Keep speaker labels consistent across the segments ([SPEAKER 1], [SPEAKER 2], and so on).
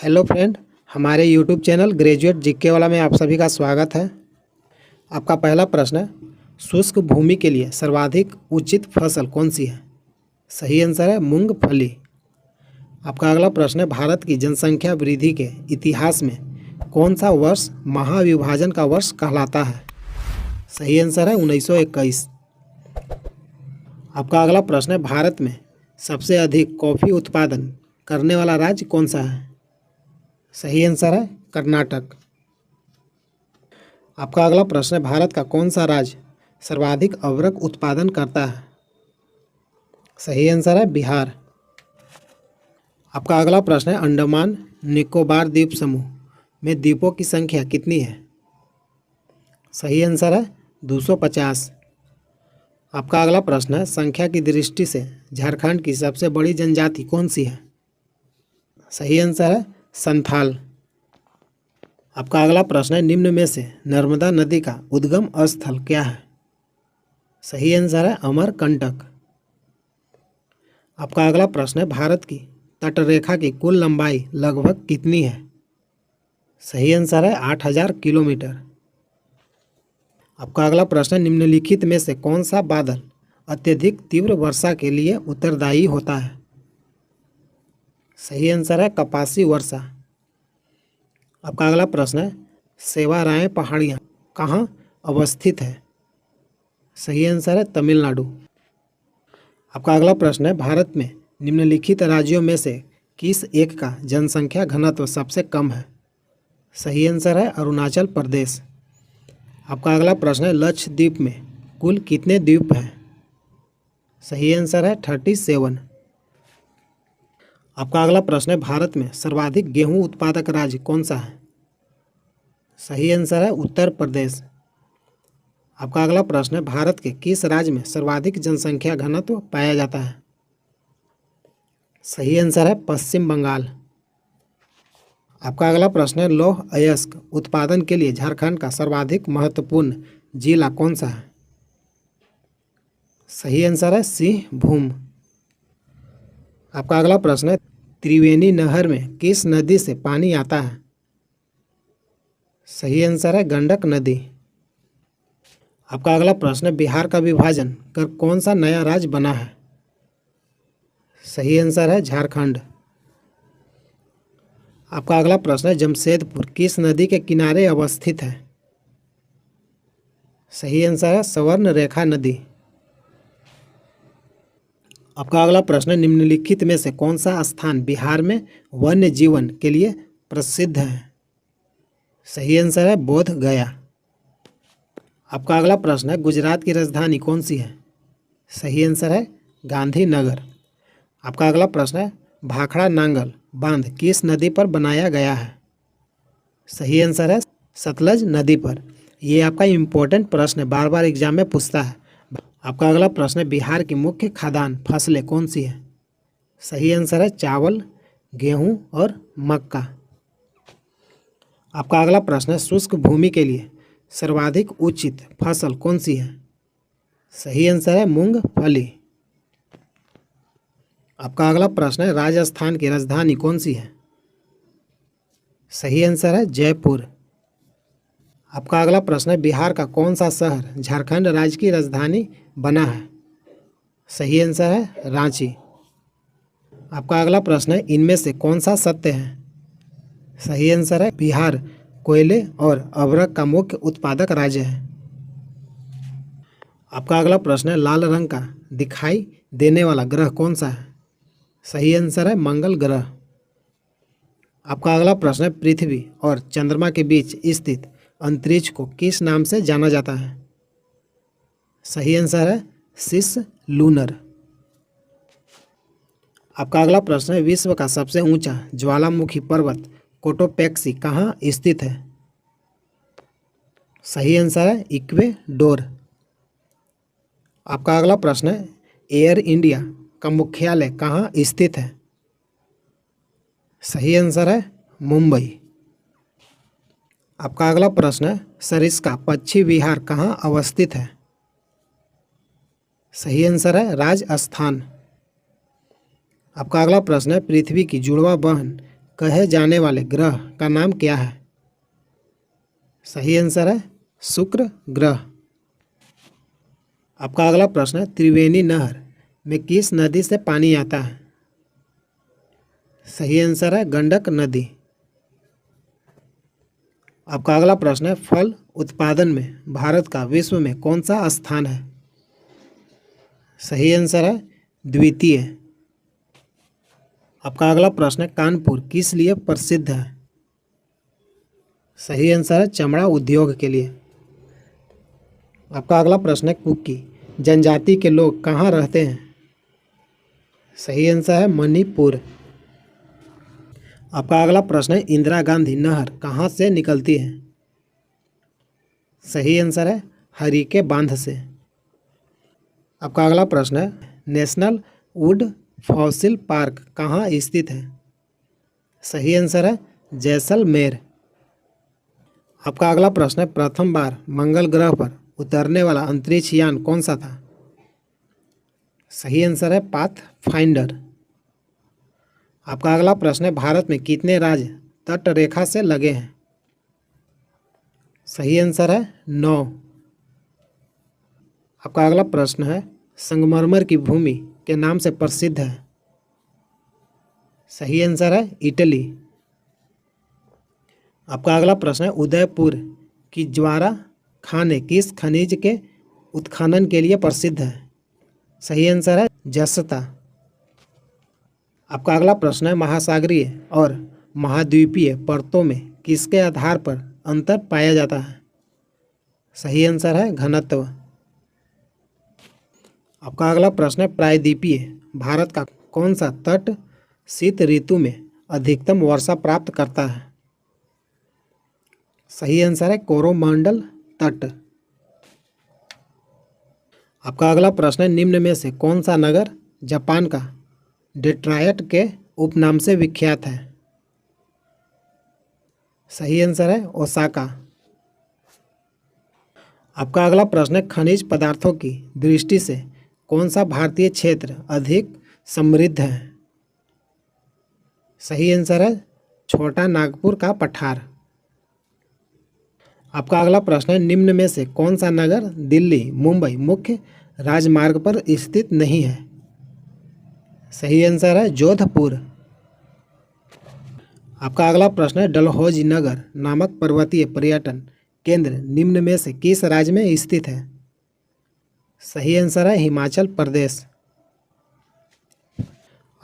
[SPEAKER 1] Hello friend, हमारे YouTube channel graduate GK वाला में आप सभी का स्वागत है। आपका पहला प्रश्न है, शुष्क भूमि के लिए सर्वाधिक उचित फसल कौन सी है? सही आंसर है मूंगफली। आपका अगला प्रश्न है, भारत की जनसंख्या वृद्धि के इतिहास में कौन सा वर्ष महाविभाजन का वर्ष कहलाता है? सही आंसर है 1921। आपका अगला प्रश्न है, भारत में सबसे अधिक कॉफ़ी उत्पादन करने वाला राज्य कौन सा है? सही आंसर है कर्नाटक। आपका अगला प्रश्न है, भारत का कौन सा राज्य सर्वाधिक अवरक उत्पादन करता है? सही आंसर है बिहार। आपका अगला प्रश्न है, अंडमान निकोबार द्वीप समूह में द्वीपों की संख्या कितनी है? सही आंसर है 250। आपका अगला प्रश्न है, संख्या की दृष्टि से झारखंड की सबसे बड़ी जनजाति कौन सी है? सही आंसर है संथाल। आपका अगला प्रश्न है, निम्न में से नर्मदा नदी का उद्गम स्थल क्या है? सही आंसर है अमरकंटक। आपका अगला प्रश्न है, भारत की तटरेखा की कुल लंबाई लगभग कितनी है? सही आंसर है 8000 किलोमीटर। आपका अगला प्रश्न है, निम्नलिखित में से कौन सा बादल अत्यधिक तीव्र वर्षा के लिए उत्तरदायी होता है? सही आंसर है कपासी वर्षा। आपका अगला प्रश्न है, सेवाराय पहाड़ियाँ कहाँ अवस्थित है? सही आंसर है तमिलनाडु। आपका अगला प्रश्न है, भारत में निम्नलिखित राज्यों में से किस एक का जनसंख्या घनत्व सबसे कम है? सही आंसर है अरुणाचल प्रदेश। आपका अगला प्रश्न है, लक्षद्वीप में कुल कितने द्वीप हैं? सही आंसर है 37। आपका अगला प्रश्न है, भारत में सर्वाधिक गेहूं उत्पादक राज्य कौन सा है? सही आंसर है उत्तर प्रदेश। आपका अगला प्रश्न है, भारत के किस राज्य में सर्वाधिक जनसंख्या घनत्व पाया जाता है? सही आंसर है पश्चिम बंगाल। आपका अगला प्रश्न है, लौह अयस्क उत्पादन के लिए झारखंड का सर्वाधिक महत्वपूर्ण जिला कौन सा है? सही आंसर है सिंहभूम। आपका अगला प्रश्न है, त्रिवेणी नहर में किस नदी से पानी आता है? सही आंसर है गंडक नदी। आपका अगला प्रश्न है, बिहार का विभाजन कर कौन सा नया राज्य बना है? सही आंसर है झारखंड। आपका अगला प्रश्न है, जमशेदपुर किस नदी के किनारे अवस्थित है? सही आंसर है स्वर्ण रेखा नदी। आपका अगला प्रश्न है, निम्नलिखित में से कौन सा स्थान बिहार में वन्य जीवन के लिए प्रसिद्ध है? सही आंसर है बोध गया। आपका अगला प्रश्न है, गुजरात की राजधानी कौन सी है? सही आंसर है गांधीनगर। आपका अगला प्रश्न है, भाखड़ा नांगल बांध किस नदी पर बनाया गया है? सही आंसर है सतलज नदी पर। ये आपका इम्पोर्टेंट प्रश्न है, बार बार एग्जाम में पूछता है। आपका अगला प्रश्न है, बिहार की मुख्य खाद्यान्न फसलें कौन सी है? सही आंसर है चावल, गेहूं और मक्का। आपका अगला प्रश्न है, शुष्क भूमि के लिए सर्वाधिक उचित फसल कौन सी है? सही आंसर है मूंगफली। आपका अगला प्रश्न है, राजस्थान की राजधानी कौन सी है? सही आंसर है जयपुर। आपका अगला प्रश्न है, बिहार का कौन सा शहर झारखंड राज्य की राजधानी बना है? सही आंसर है रांची। आपका अगला प्रश्न है, इनमें से कौन सा सत्य है? सही आंसर है बिहार कोयले और अभ्रक का मुख्य उत्पादक राज्य है। आपका अगला प्रश्न है, लाल रंग का दिखाई देने वाला ग्रह कौन सा है? सही आंसर है मंगल ग्रह। आपका अगला प्रश्न है, पृथ्वी और चंद्रमा के बीच स्थित अंतरिक्ष को किस नाम से जाना जाता है? सही आंसर है सिस लूनर। आपका अगला प्रश्न है, विश्व का सबसे ऊंचा ज्वालामुखी पर्वत कोटोपैक्सी कहाँ स्थित है? सही आंसर है इक्वेडोर। आपका अगला प्रश्न है, एयर इंडिया का मुख्यालय कहाँ स्थित है? सही आंसर है मुंबई। आपका अगला प्रश्न है, सरिस्का पक्षी विहार कहाँ अवस्थित है? सही आंसर है राजस्थान। आपका अगला प्रश्न है, पृथ्वी की जुड़वां बहन कहे जाने वाले ग्रह का नाम क्या है? सही आंसर है शुक्र ग्रह। आपका अगला प्रश्न है, त्रिवेणी नहर में किस नदी से पानी आता है? सही आंसर है गंडक नदी। आपका अगला प्रश्न है, फल उत्पादन में भारत का विश्व में कौन सा स्थान है? सही आंसर है द्वितीय। आपका अगला प्रश्न है, कानपुर किस लिए प्रसिद्ध है? सही आंसर है चमड़ा उद्योग के लिए। आपका अगला प्रश्न है, कुकी जनजाति के लोग कहाँ रहते हैं? सही आंसर है मणिपुर। आपका अगला प्रश्न है, इंदिरा गांधी नहर कहाँ से निकलती है? सही आंसर है हरिके बांध से। आपका अगला प्रश्न है, नेशनल वुड फॉसिल पार्क कहाँ स्थित है? सही आंसर है जैसलमेर। आपका अगला प्रश्न है, प्रथम बार मंगल ग्रह पर उतरने वाला अंतरिक्ष यान कौन सा था? सही आंसर है पाथफाइंडर। आपका अगला प्रश्न है, भारत में कितने राज्य तट रेखा से लगे हैं? सही आंसर है 9। आपका अगला प्रश्न है, संगमरमर की भूमि के नाम से प्रसिद्ध है? सही आंसर है इटली। आपका अगला प्रश्न है, उदयपुर की ज्वारा खाने किस खनिज के उत्खनन के लिए प्रसिद्ध है? सही आंसर है जसता। आपका अगला प्रश्न है, महासागरीय और महाद्वीपीय परतों में किसके आधार पर अंतर पाया जाता है? सही आंसर है घनत्व। आपका अगला प्रश्न है, प्रायद्वीपीय भारत का कौन सा तट शीत ऋतु में अधिकतम वर्षा प्राप्त करता है? सही आंसर है कोरोमंडल तट। आपका अगला प्रश्न है, निम्न में से कौन सा नगर जापान का डेट्रॉयट के उपनाम से विख्यात है? सही आंसर है ओसाका। आपका अगला प्रश्न है, खनिज पदार्थों की दृष्टि से कौन सा भारतीय क्षेत्र अधिक समृद्ध है? सही आंसर है छोटा नागपुर का पठार। आपका अगला प्रश्न है, निम्न में से कौन सा नगर दिल्ली मुंबई मुख्य राजमार्ग पर स्थित नहीं है? सही आंसर है जोधपुर। आपका अगला प्रश्न है, डलहौजी नगर नामक पर्वतीय पर्यटन केंद्र निम्न में से किस राज्य में स्थित है? सही आंसर है हिमाचल प्रदेश।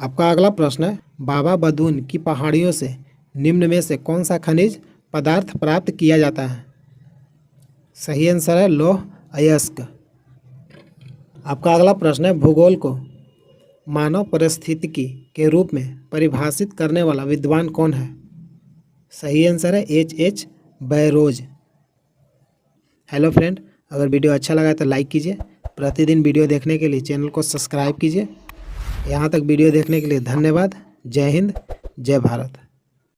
[SPEAKER 1] आपका अगला प्रश्न है, बाबा बदून की पहाड़ियों से निम्न में से कौन सा खनिज पदार्थ प्राप्त किया जाता है? सही आंसर है लौह अयस्क। आपका अगला प्रश्न है, भूगोल को मानव परिस्थितिकी के रूप में परिभाषित करने वाला विद्वान कौन है? सही आंसर है H.H. बैरोज। हेलो फ्रेंड, अगर वीडियो अच्छा लगा तो लाइक कीजिए। प्रतिदिन वीडियो देखने के लिए चैनल को सब्सक्राइब कीजिए। यहाँ तक वीडियो देखने के लिए धन्यवाद। जय हिंद, जय भारत।